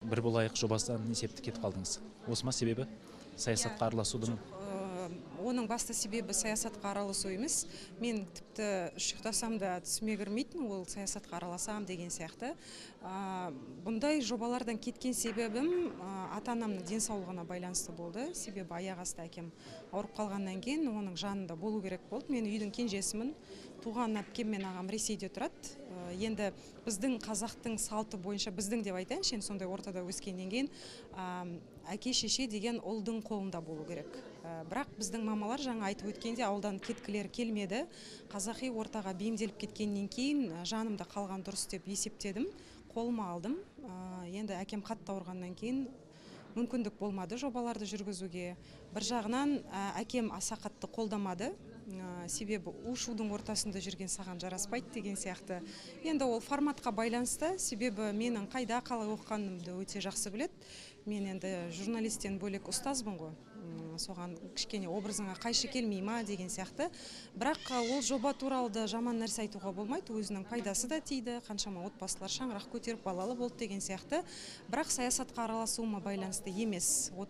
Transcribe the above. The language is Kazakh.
бір болайық жобасынан есепті кетіп қалдыңыз. Осы ма себебі? Саясатқа араласудың. Оның басты себебі саясатқа араласу емес. Мен тіпті шықтасам да түсіме кірмейтін, ол саясатқа араласам деген сияқты. Бұндай жобалардан кеткен себебім ата-анамның денсаулығына байланысты болды. Себебі аяқ асты әкем ауырып қалғаннан кейін оның жанында болу керек болды. Мен үйдің кенжесімін. Туған әпкем мен ағам Ресейде тұрады. Енді біздің қазақтың салты бойынша, біздің деп айтайыншы, сондай ортада өскеннен кейін әке шеше деген ұлдың қолында болу керек. Бірақ біздің мамалар жаңа айтып өткенде ауылдан кеткілері келмеді. Қазақи ортаға бейімделіп кеткеннен кейін жанымда қалған дұрыс деп есептедім, қолыма алдым. Енді әкем қатты ауырғаннан кейін мүмкіндік болмады жобаларды жүргізуге. Бір жағынан әкем аса қатты қолдамады. Себебі у-шудың ортасында жүрген саған жараспайды деген сияқты. Енді ол форматқа байланысты, себебі менің қайда қалай оқығанымды өте жақсы білет. Мен енді журналистен бөлек ұстазбын ғой. Соған кішкене образыңа қайшы келмей ма деген сияқты. Бірақ ол жоба туралы да жаман нәрсе айтуға болмайды. Өзінің пайдасы да тиді. Қаншама отбасылар шаңырақ көтеріп балалы болды деген сияқты. Бірақ саясатқа араласуыма байланысты емес.